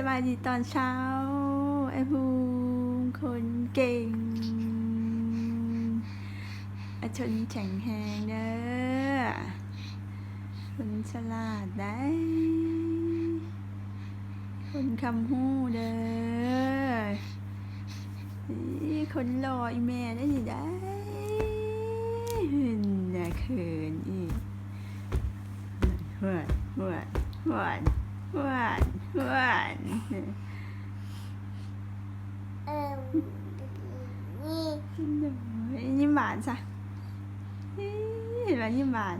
สบายดีตอนเช้าไอ้ภูมิคนเก่งอาชนแข็งแรงเด้อคนฉลาดได้คนคำหู้เด้อคนรออีแม่ได้ยังได้น่าเขินอีกหวานหวานหวานหวานหวานนี่ยิ้มหวานซะเห็นไหมยิ้มหวาน